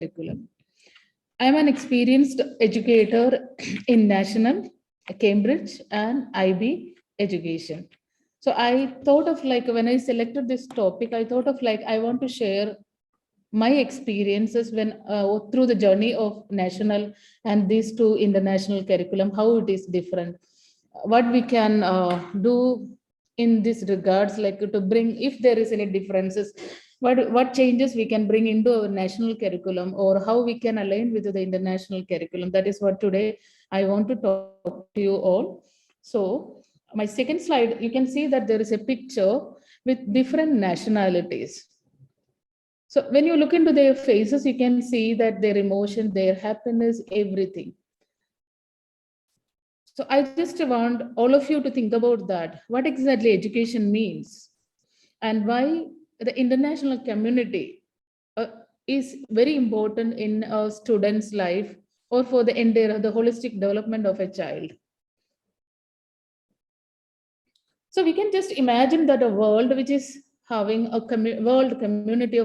curriculum. I am an experienced educator in national, Cambridge, and IB education. So I thought of like when I selected this topic, I thought of like I want to share my experiences when through the journey of national and these two international curriculum, how it is different, what we can do in this regards, like to bring if there is any differences, what changes we can bring into our national curriculum or how we can align with the international curriculum. That is what today I want to talk to you all. So my second slide, you can see that there is a picture with different nationalities. So when you look into their faces, you can see that their emotion, their happiness, everything. So I just want all of you to think about that. What exactly education means and why the international community is very important in a student's life or for the entire, the holistic development of a child. So we can just imagine that a world which is having a world of community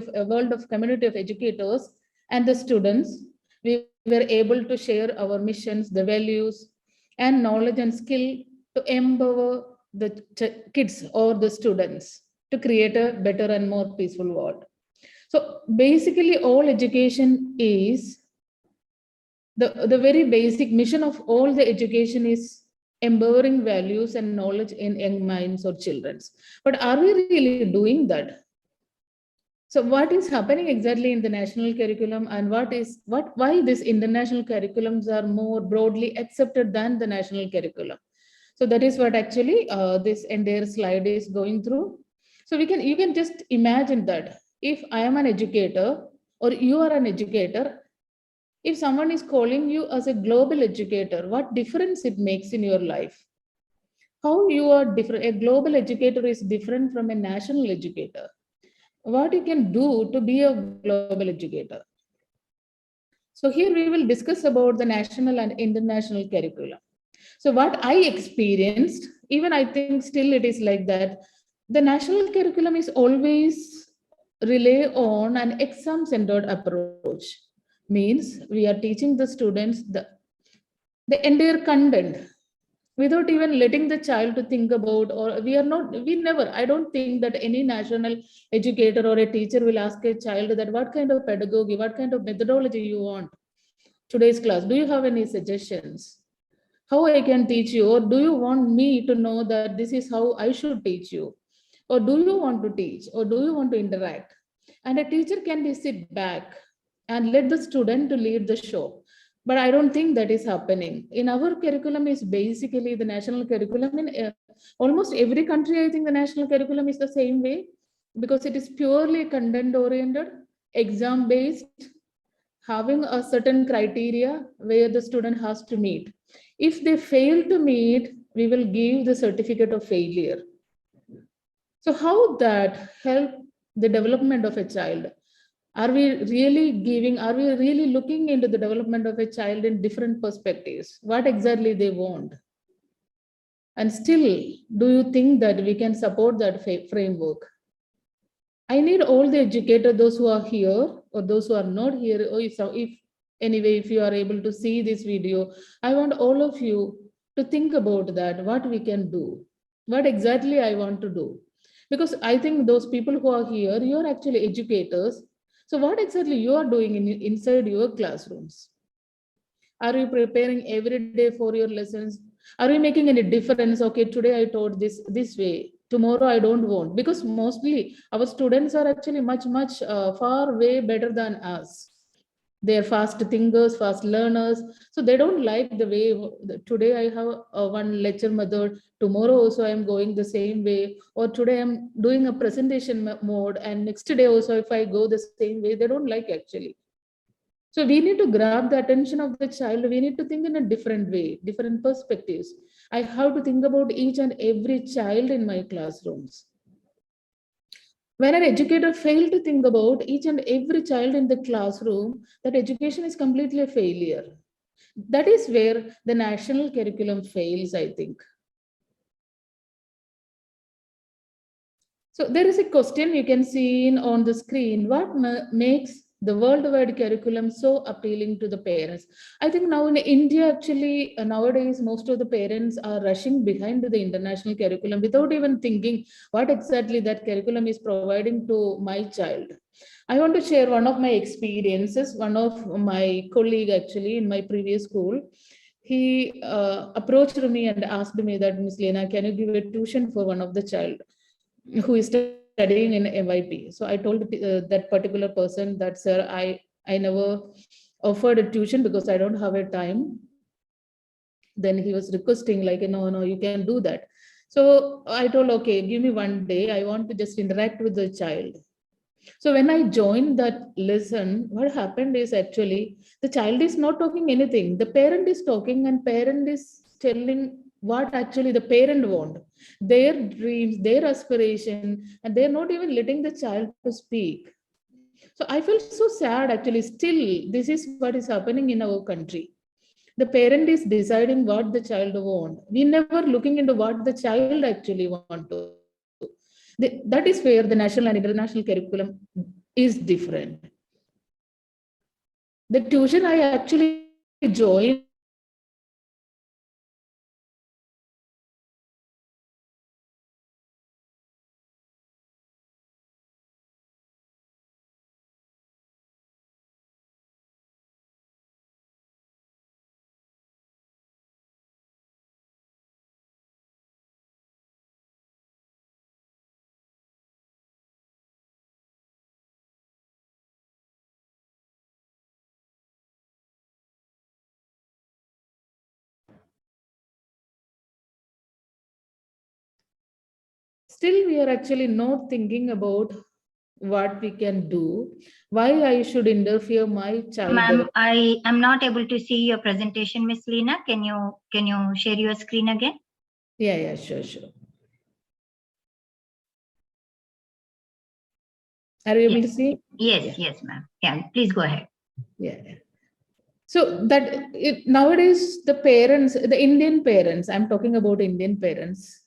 of educators and the students, we were able to share our missions, the values, and knowledge and skill to empower the kids or the students to create a better and more peaceful world. So basically, all education is the very basic mission of all the education is empowering values and knowledge in young minds or children's. But are we really doing that? So what is happening exactly in the national curriculum and why these international curriculums are more broadly accepted than the national curriculum? So that is what actually this entire slide is going through. So you can just imagine that if I am an educator or you are an educator, if someone is calling you as a global educator, what difference it makes in your life? How you are different? A global educator is different from a national educator. What you can do to be a global educator? So here we will discuss about the national and international curriculum. So what I experienced, even I think still it is like that, the national curriculum is always rely on an exam-centered approach. Means we are teaching the students the entire content without even letting the child to think about, or we never, I don't think that any national educator or a teacher will ask a child that what kind of pedagogy, what kind of methodology you want today's class. Do you have any suggestions? How I can teach you, or do you want me to know that this is how I should teach you? Or do you want to teach, or do you want to interact? And a teacher can be sit back and let the student to lead the show. But I don't think that is happening. In our curriculum is basically the national curriculum. In almost every country, I think the national curriculum is the same way because it is purely content oriented, exam based, having a certain criteria where the student has to meet. If they fail to meet, we will give the certificate of failure. So how that help the development of a child? Are we really looking into the development of a child in different perspectives? What exactly they want? And still, do you think that we can support that framework? I need all the educators, those who are here or those who are not here, or if you are able to see this video, I want all of you to think about that, what we can do, what exactly I want to do. Because I think those people who are here, you are actually educators. So what exactly you are doing inside your classrooms? Are you preparing every day for your lessons? Are we making any difference? Okay, today I taught this way. Tomorrow I don't want, because mostly our students are actually much far way better than us. They're fast thinkers, fast learners. So they don't like the way today I have one lecture method. Tomorrow also I'm going the same way. Or today I'm doing a presentation mode. And next day also if I go the same way, they don't like actually. So we need to grab the attention of the child. We need to think in a different way, different perspectives. I have to think about each and every child in my classrooms. When an educator fails to think about each and every child in the classroom, that education is completely a failure. That is where the national curriculum fails, I think. So there is a question you can see on the screen. What makes the worldwide curriculum so appealing to the parents. I think now in India, actually, nowadays, most of the parents are rushing behind the international curriculum without even thinking what exactly that curriculum is providing to my child. I want to share one of my experiences. One of my colleague, actually, in my previous school, he approached me and asked me that, Miss Leena, can you give a tuition for one of the child who is studying in MYP? So I told that particular person that, sir, I never offered a tuition because I don't have a time. Then he was requesting like, no, no, you can do that. So I told, okay, give me one day. I want to just interact with the child. So when I joined that lesson, what happened is actually the child is not talking anything. The parent is talking and parent is telling what actually the parent want, their dreams, their aspiration, and they're not even letting the child to speak. So I felt so sad actually. Still, this is what is happening in our country. The parent is deciding what the child want. We never looking into what the child actually want to. That is where the national and international curriculum is different. The tuition I actually joined was actually for my child because he was struggling with still we are actually not thinking about what we can do, why I should interfere my child Ma'am, development. I am not able to see your presentation, Miss Leena. Can you share your screen again? Yeah, sure, sure. Are you able to Yes. see? Yes, Yeah, yes, ma'am. Yeah, please go ahead. yeah. So that nowadays the parents, the Indian parents, I'm talking about Indian parents.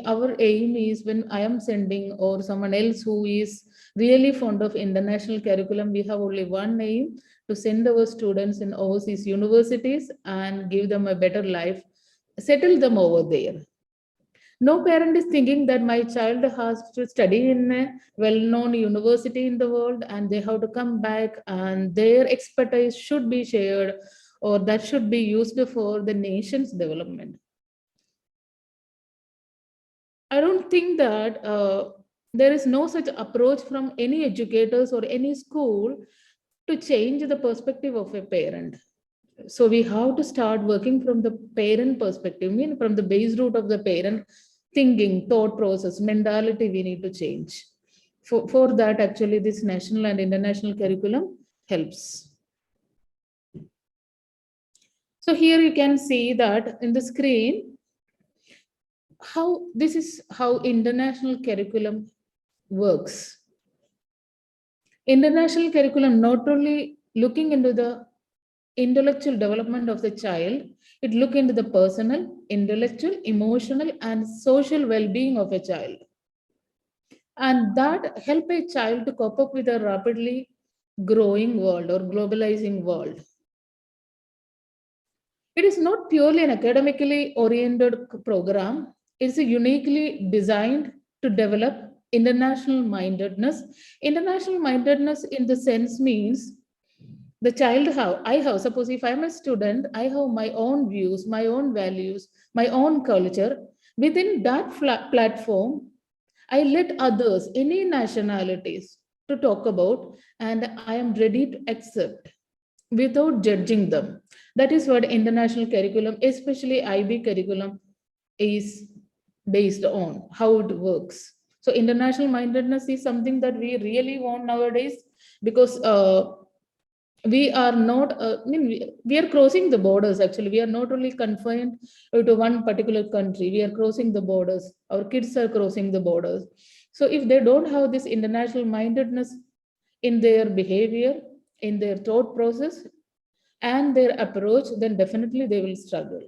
Our aim is when I am sending or someone else who is really fond of international curriculum, we have only one aim to send our students in overseas universities and give them a better life, settle them over there. No parent is thinking that my child has to study in a well-known university in the world and they have to come back and their expertise should be shared or that should be used for the nation's development. I don't think that there is no such approach from any educators or any school to change the perspective of a parent. So we have to start working from the parent perspective, mean from the base root of the parent thinking, thought process, mentality we need to change. For that, actually, this national and international curriculum helps. So here you can see that in the screen, how this is how international curriculum works. International curriculum not only looking into the intellectual development of the child, it look into the personal, intellectual, emotional, and social well-being of a child. And that help a child to cope up with a rapidly growing world or globalizing world. It is not purely an academically oriented program. It's uniquely designed to develop international mindedness. International mindedness in the sense means the child have I have suppose if I'm a student, I have my own views, my own values, my own culture. Within that platform, I let others, any nationalities, to talk about, and I am ready to accept without judging them. That is what international curriculum, especially IB curriculum, is based on, how it works. So international mindedness is something that we really want nowadays because we are not, we are crossing the borders actually. We are not only confined to one particular country, we are crossing the borders. Our kids are crossing the borders. So if they don't have this international mindedness in their behavior, in their thought process, and their approach, then definitely they will struggle.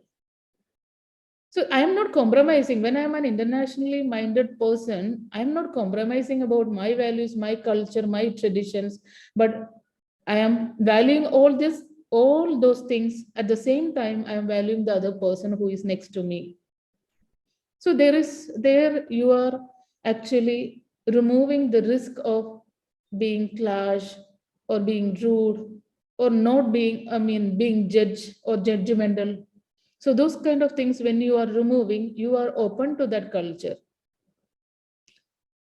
So I am not compromising. When I am an internationally minded person, I am not compromising about my values, my culture, my traditions, but I am valuing all those things. At the same time, I am valuing the other person who is next to me. So there you are actually removing the risk of being clash or being rude or not being, being judged or judgmental. So those kind of things, when you are removing, you are open to that culture.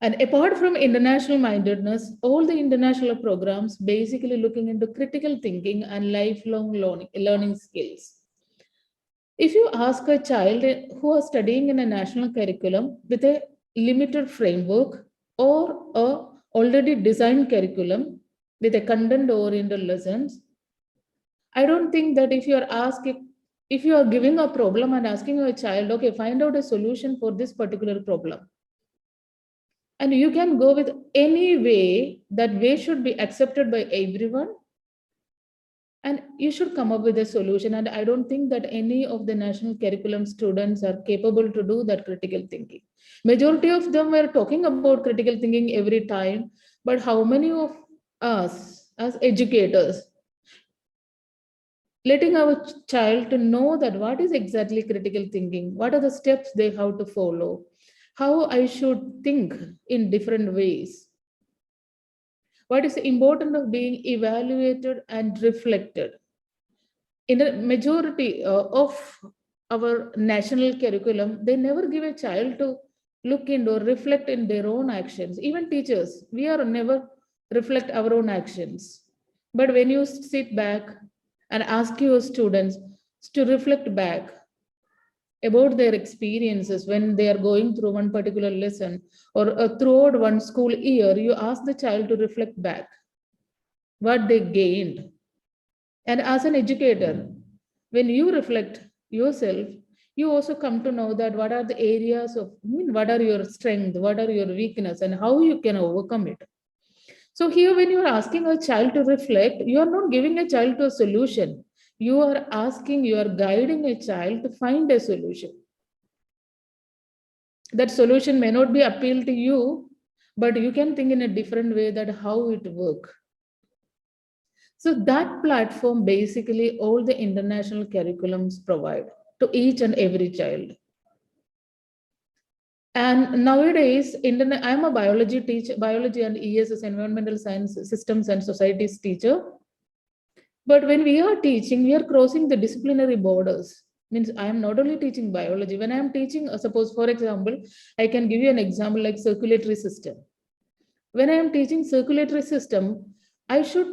And apart from international mindedness, all the international programs basically looking into critical thinking and lifelong learning skills. If you ask a child who is studying in a national curriculum with a limited framework or a already designed curriculum with a content oriented lessons, I don't think that if you are giving a problem and asking your child, okay, find out a solution for this particular problem. And you can go with any way, that way should be accepted by everyone. And you should come up with a solution. And I don't think that any of the national curriculum students are capable to do that critical thinking. Majority of them were talking about critical thinking every time, but how many of us as educators letting our child to know that what is exactly critical thinking, what are the steps they have to follow, how I should think in different ways, what is the importance of being evaluated and reflected. In a majority of our national curriculum, they never give a child to look into or reflect in their own actions. Even teachers, we are never reflect our own actions. But when you sit back and ask your students to reflect back about their experiences when they are going through one particular lesson or throughout one school year, you ask the child to reflect back what they gained. And as an educator, when you reflect yourself, you also come to know that what are the areas of, what are your strengths, what are your weakness, and how you can overcome it. So here, when you are asking a child to reflect, you are not giving a child to a solution. You are asking, you are guiding a child to find a solution. That solution may not be appeal to you, but you can think in a different way that how it work. So that platform basically all the international curriculums provide to each and every child. And nowadays, I'm a biology teacher, biology and ESS, environmental science systems and societies teacher. But when we are teaching, we are crossing the disciplinary borders. Means I am not only teaching biology. When I am teaching, suppose for example, I can give you an example like circulatory system. When I am teaching circulatory system, I should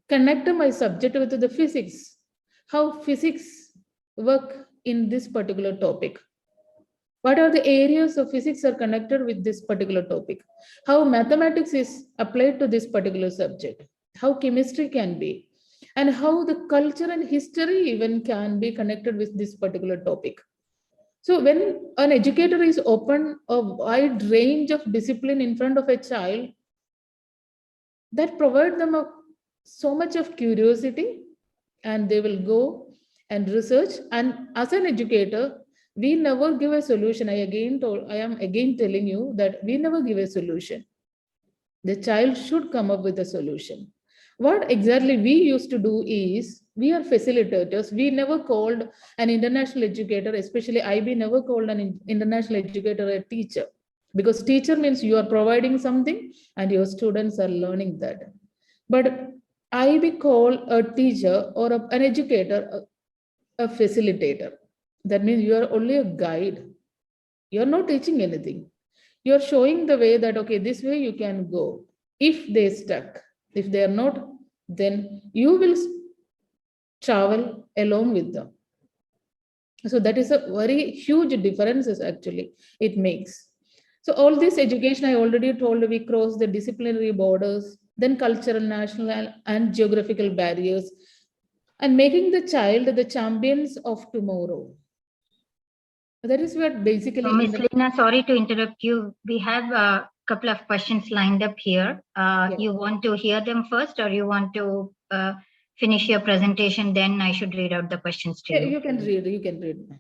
connect my subject with the physics, how physics work in this particular topic. What are the areas of physics are connected with this particular topic? How mathematics is applied to this particular subject? How chemistry can be? And how the culture and history even can be connected with this particular topic. So when an educator is open a wide range of discipline in front of a child, that provide them so much of curiosity, and they will go and research. And as an educator, we never give a solution. I am again telling you that we never give a solution. The child should come up with a solution. What exactly we used to do is, we are facilitators. We never called an international educator, especially IB never called an international educator a teacher, because teacher means you are providing something and your students are learning that. But IB call a teacher or an educator a facilitator. That means you are only a guide. You are not teaching anything. You are showing the way that, okay, this way you can go. If they stuck, if they are not, then you will travel along with them. So that is a very huge differences actually it makes. So all this education, I already told, we cross the disciplinary borders, then cultural, national, and geographical barriers, and making the child the champions of tomorrow. That is what basically. Ms. Leena, sorry to interrupt you. We have a couple of questions lined up here. Yeah. You want to hear them first, or you want to finish your presentation? Then I should read out the questions to you. You can read. You can read.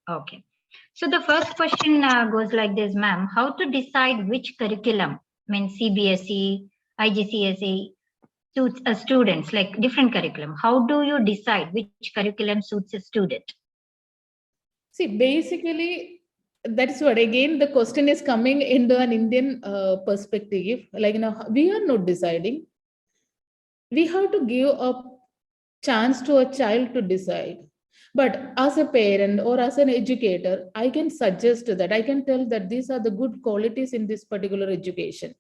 Okay. So the first question goes like this, ma'am. How to decide which curriculum, I mean CBSE, IGCSE, suits a students, like different curriculum? How do you decide which curriculum suits a student? See, basically, that's what again the question is coming into an Indian perspective. Like, we are not deciding. We have to give a chance to a child to decide. But as a parent or as an educator, I can suggest that, I can tell that these are the good qualities in this particular education.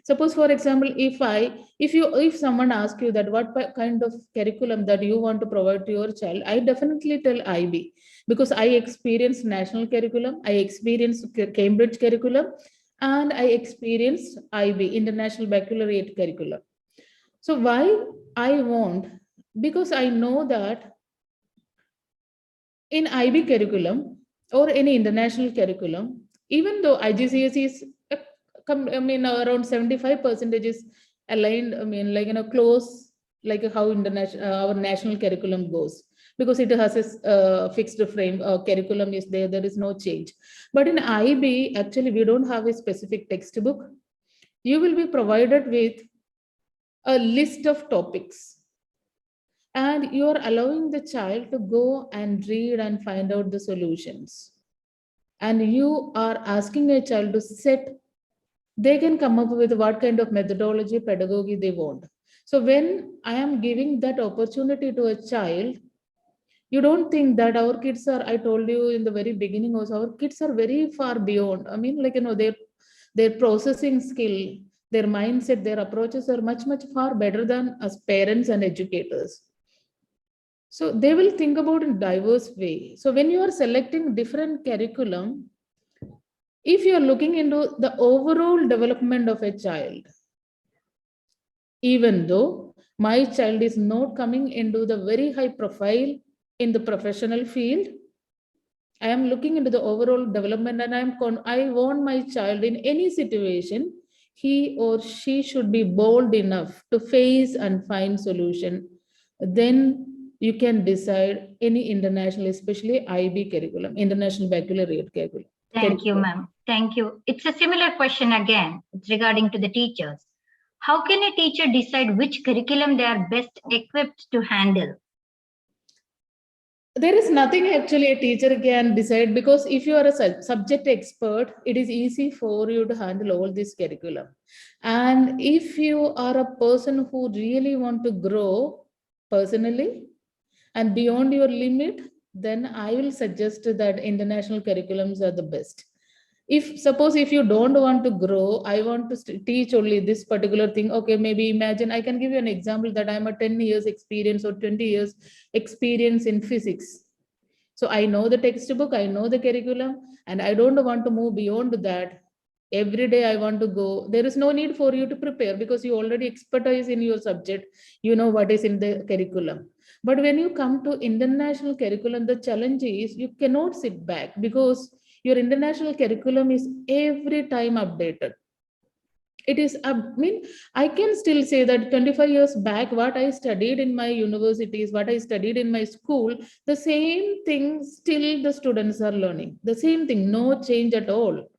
Suppose, for example, if someone asks you that what kind of curriculum that you want to provide to your child, I definitely tell IB, because I experienced national curriculum, I experienced Cambridge curriculum, and I experienced IB, International Baccalaureate curriculum. So why I want? Because I know that in IB curriculum or any international curriculum, even though IGCSE is, around 75% is aligned, close, like how international our national curriculum goes, because it has a fixed frame, curriculum is there, there is no change. But in IB, actually, we don't have a specific textbook. You will be provided with a list of topics, and you are allowing the child to go and read and find out the solutions, and you are asking a child to set, they can come up with what kind of methodology, pedagogy they want. So when I am giving that opportunity to a child, you don't think that our kids are, I told you in the very beginning also, our kids are very far beyond, their processing skill, their mindset, their approaches are much much far better than us parents and educators. So they will think about in diverse way. So when you are selecting different curriculum, if you are looking into the overall development of a child, even though my child is not coming into the very high profile in the professional field, I am looking into the overall development, and I want my child in any situation, he or she should be bold enough to face and find solution. Then you can decide any international, especially IB curriculum, International Baccalaureate curriculum. Thank you, ma'am. Thank you. It's a similar question again. It's regarding to the teachers. How can a teacher decide which curriculum they are best equipped to handle? There is nothing actually a teacher can decide, because if you are a subject expert, it is easy for you to handle all this curriculum. And if you are a person who really want to grow personally and beyond your limit, then I will suggest that international curriculums are the best. If suppose if you don't want to grow, I want to teach only this particular thing, okay, maybe imagine, I can give you an example that I'm a 10 years experience or 20 years experience in physics. So I know the textbook, I know the curriculum, and I don't want to move beyond that. Every day I want to go. There is no need for you to prepare, because you already expertise in your subject. You know what is in the curriculum. But when you come to international curriculum, the challenge is you cannot sit back, because your international curriculum is every time updated. It is, I can still say that 25 years back, what I studied in my universities, what I studied in my school, the same thing still the students are learning, the same thing, no change at all.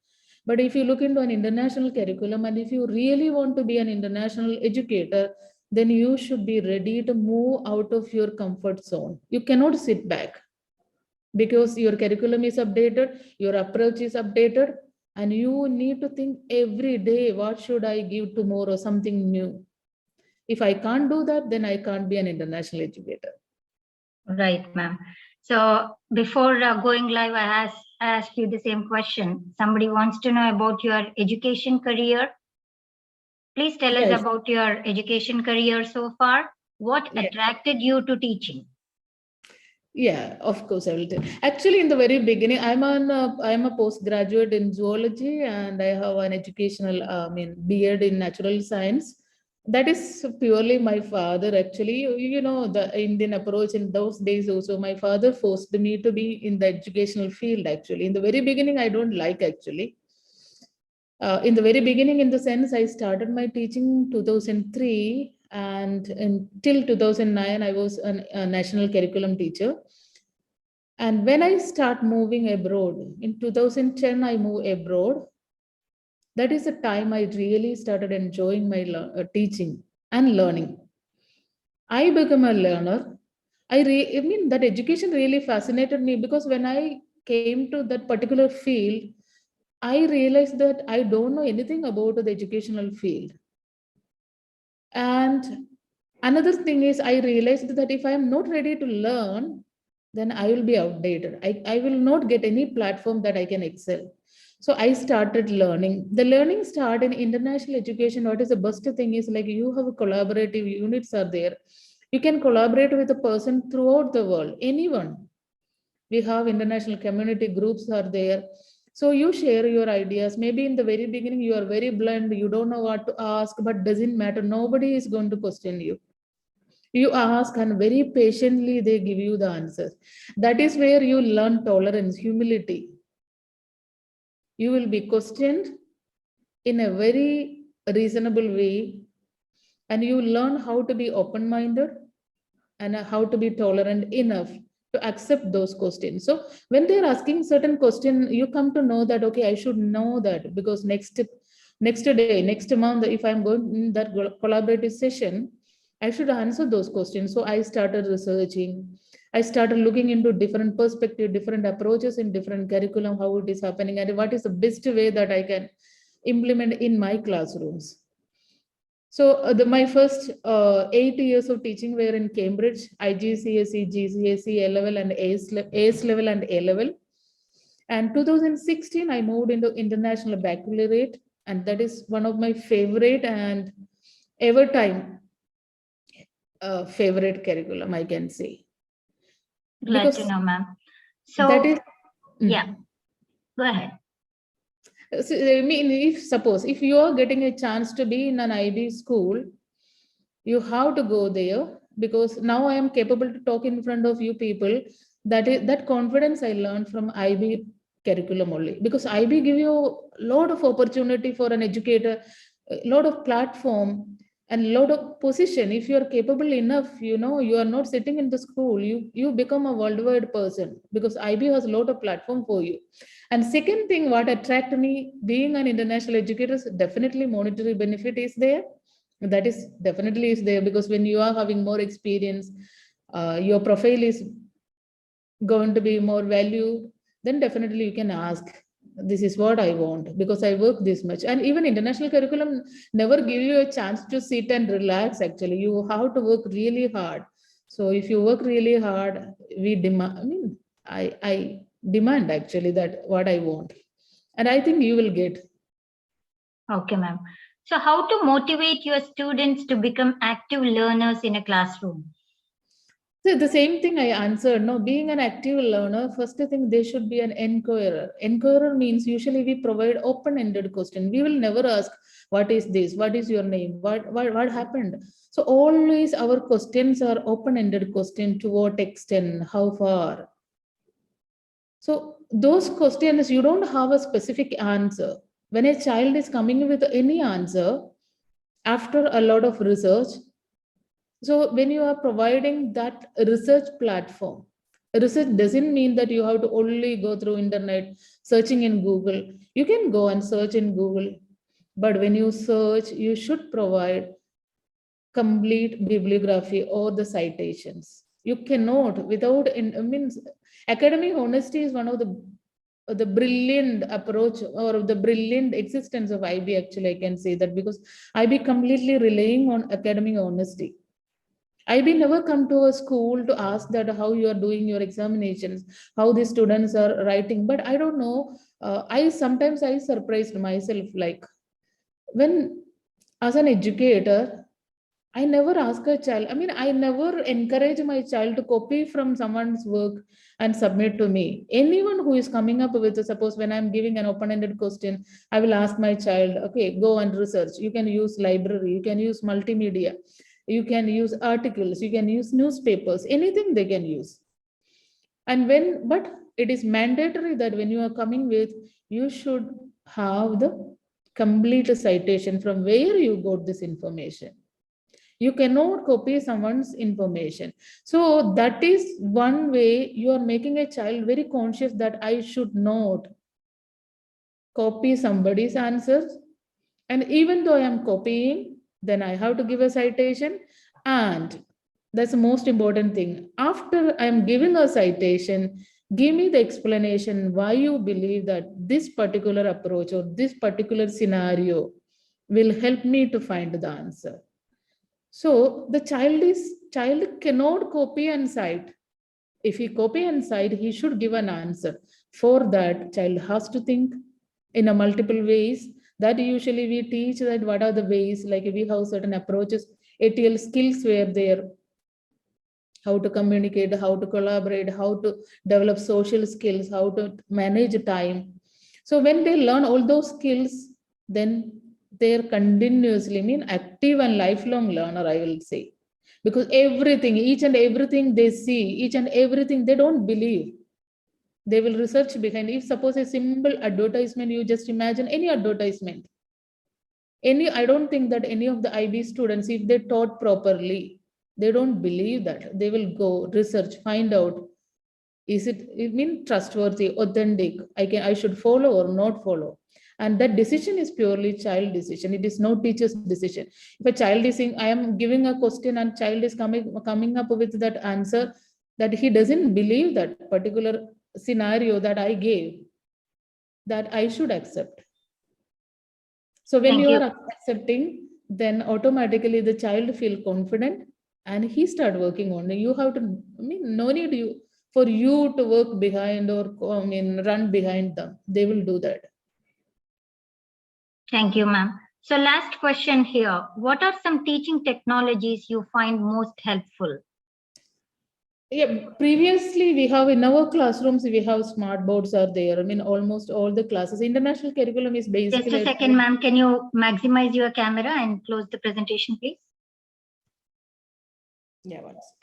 But if you look into an international curriculum, and if you really want to be an international educator, then you should be ready to move out of your comfort zone. You cannot sit back, because your curriculum is updated, your approach is updated, and you need to think every day, what should I give tomorrow, something new. If I can't do that, then I can't be an international educator. Right, ma'am. So before going live, I asked you the same question. Somebody wants to know about your education career. Please tell us about your education career so far. What attracted you to teaching? Yeah, of course I will tell. Actually, in the very beginning, I'm a postgraduate in zoology, and I have an educational, B.Ed in natural science. That is purely my father. Actually, you know, the Indian approach in those days also, my father forced me to be in the educational field. Actually, in the very beginning, I don't like actually. In the very beginning, in the sense, I started my teaching 2003, and until 2009, I was a national curriculum teacher. And when I start moving abroad, in 2010, I moved abroad. That is the time I really started enjoying my teaching and learning. I become a learner. I mean, that education really fascinated me because when I came to that particular field, I realized that I don't know anything about the educational field. And another thing is, I realized that if I am not ready to learn, then I will be outdated. I will not get any platform that I can excel. So I started learning. The learning start in international education. What is the best thing is like you have a collaborative units are there. You can collaborate with a person throughout the world, anyone. We have international community groups are there. So you share your ideas. Maybe in the very beginning you are very blunt, you don't know what to ask, but doesn't matter. Nobody is going to question you. You ask and very patiently they give you the answers. That is where you learn tolerance, humility. You will be questioned in a very reasonable way, and you learn how to be open minded and how to be tolerant enough to accept those questions. So when they're asking certain question, you come to know that okay, I should know that because next day, next month, if I'm going in that collaborative session, I should answer those questions. So I started researching. I started looking into different perspective, different approaches in different curriculum, how it is happening, and what is the best way that I can implement in my classrooms. So my first 8 years of teaching were in Cambridge, IGCSE, GCSE, A level and AS level and A level. And 2016, I moved into international baccalaureate, and that is one of my favorite and ever time favorite curriculum, I can say, Glad to because know, ma'am. that So, is. yeah, Mm. go ahead. So, I mean, if suppose if you are getting a chance to be in an IB school, you have to go there because now I am capable to talk in front of you people. That confidence I learned from IB curriculum only, because IB give you a lot of opportunity for an educator, a lot of platform and a lot of position. If you are capable enough, you are not sitting in the school, you become a worldwide person because IB has a lot of platform for you. And second thing what attracted me being an international educator is definitely monetary benefit is there. That is definitely is there because when you are having more experience, your profile is going to be more valued, then definitely you can ask, this is what I want because I work this much. And even international curriculum never give you a chance to sit and relax. Actually, you have to work really hard. So if you work really hard, we demand, I demand actually that what I want, and I think you will get. Okay, ma'am. So, how to motivate your students to become active learners in a classroom? So the same thing I answered. No, being an active learner, first thing they should be an enquirer. Enquirer means usually we provide open-ended question. We will never ask, what is this? What is your name? What happened? So always our questions are open-ended question. To what extent? How far? So those questions, you don't have a specific answer. When a child is coming with any answer, after a lot of research, so when you are providing that research platform, research doesn't mean that you have to only go through internet searching in Google. You can go and search in Google, but when you search, you should provide complete bibliography or the citations. You cannot without academic honesty is one of the brilliant approach or the brilliant existence of IB. Actually, I can say that because IB completely relying on academic honesty. IB never come to a school to ask that how you are doing your examinations, how the students are writing. But I don't know. I surprised myself like when as an educator, I never ask a child. I mean, I never encourage my child to copy from someone's work and submit to me. Anyone who is coming up with, suppose when I'm giving an open-ended question, I will ask my child, okay, go and research. You can use library, you can use multimedia, you can use articles, you can use newspapers, anything they can use. And but it is mandatory that when you are coming with, you should have the complete citation from where you got this information. You cannot copy someone's information. So that is one way you are making a child very conscious that I should not copy somebody's answers. And even though I am copying, then I have to give a citation. And That's the most important thing. After I'm giving a citation, give me the explanation why you believe that this particular approach or this particular scenario will help me to find the answer. So the child cannot copy and cite. If he copy and cite, he should give an answer. For that, child has to think in a multiple ways. That usually we teach that what are the ways, like we have certain approaches, ATL skills were there, how to communicate, how to collaborate, how to develop social skills, how to manage time. So when they learn all those skills, then they're continuously mean active and lifelong learner, I will say. Because everything, each and everything they see, each and everything they don't believe. They will research behind. If suppose a simple advertisement, you just imagine any advertisement. I don't think that any of the IB students, if they taught properly, they don't believe that. They will go research, find out, is it mean trustworthy, authentic? I should follow or not follow. And that decision is purely child decision. It is no teacher's decision. If a child is saying, I am giving a question and child is coming up with that answer, that he doesn't believe that particular scenario that I gave, that I should accept. So when Thank you you. are accepting, then automatically the child feel confident and he start working on it. You have to, I mean, no need you for you to work behind or I mean run behind them. They will do that. Thank you, ma'am. So last question here. What are some teaching technologies you find most helpful? Yeah, previously we have in our classrooms, we have smart boards are there. I mean, almost all the classes. International curriculum is Just basically. a second, ma'am. Can you maximize your camera and close the presentation, please? Yeah, one second.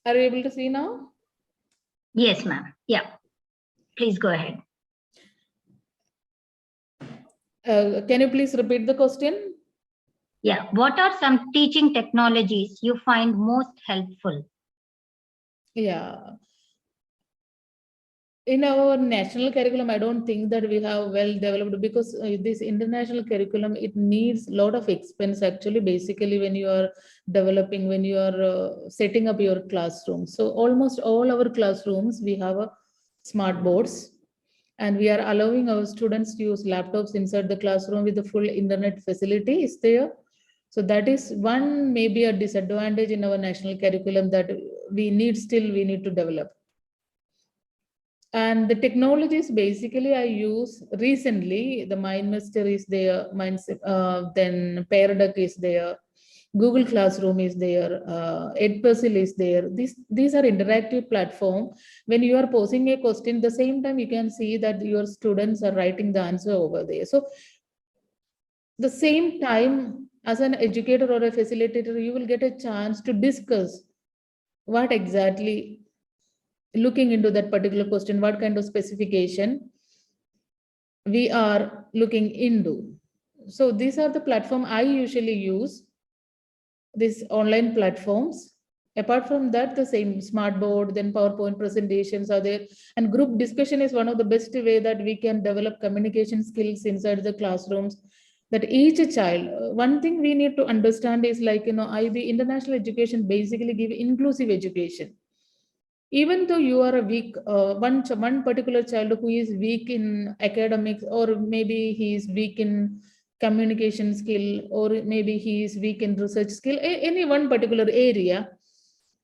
Are you able to see now? Yes, ma'am. Yeah. Please go ahead. Can you please repeat the question? Yeah. What are some teaching technologies you find most helpful? Yeah. In our national curriculum, I don't think that we have well developed, because this international curriculum, it needs a lot of expense actually, basically when you are developing, when you are setting up your classroom. So almost all our classrooms, we have a smart boards, and we are allowing our students to use laptops inside the classroom with the full internet facility is there. So that is one maybe a disadvantage in our national curriculum that we need to develop. And the technologies basically I use recently, the MindMaster is there, then Paradox is there, Google Classroom is there, Edpuzzle is there. These are interactive platform. When you are posing a question, the same time you can see that your students are writing the answer over there. So the same time, as an educator or a facilitator, you will get a chance to discuss what exactly, looking into that particular question, what kind of specification we are looking into. So these are the platform I usually use, these online platforms. Apart from that, the same smart board, then PowerPoint presentations are there. And group discussion is one of the best way that we can develop communication skills inside the classrooms. That each child, one thing we need to understand is like, IB international education basically give inclusive education. Even though you are a weak one particular child who is weak in academics, or maybe he is weak in communication skill, or maybe he is weak in research skill, any one particular area,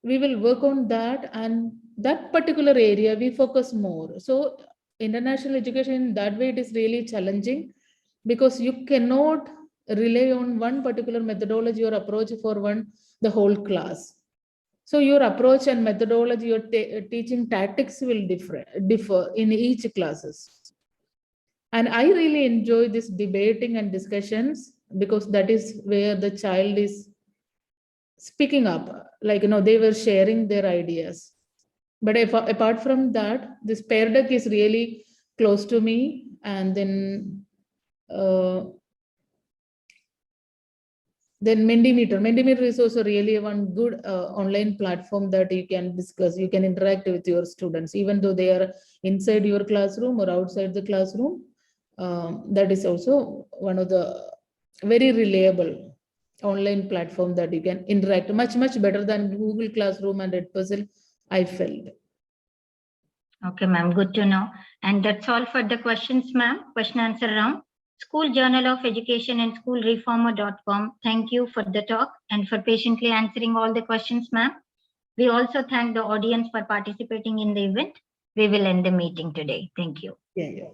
we will work on that, and that particular area we focus more. So international education in that way, it is really challenging, because you cannot rely on one particular methodology or approach for the whole class. So your approach and methodology, your teaching tactics will differ in each classes. And I really enjoy this debating and discussions, because that is where the child is speaking up. Like, they were sharing their ideas. But if, apart from that, this paradox is really close to me. And then Then Mentimeter is also really one good online platform that you can discuss, you can interact with your students, even though they are inside your classroom or outside the classroom. That is also one of the very reliable online platform that you can interact, much better than Google Classroom and Edpuzzle, I felt. Okay, ma'am, good to know. And that's all for the questions, ma'am. Question answer round. School Journal of Education and schoolreformer.com. Thank you for the talk and for patiently answering all the questions, ma'am. We also thank the audience for participating in the event. We will end the meeting today. Thank you. Yeah.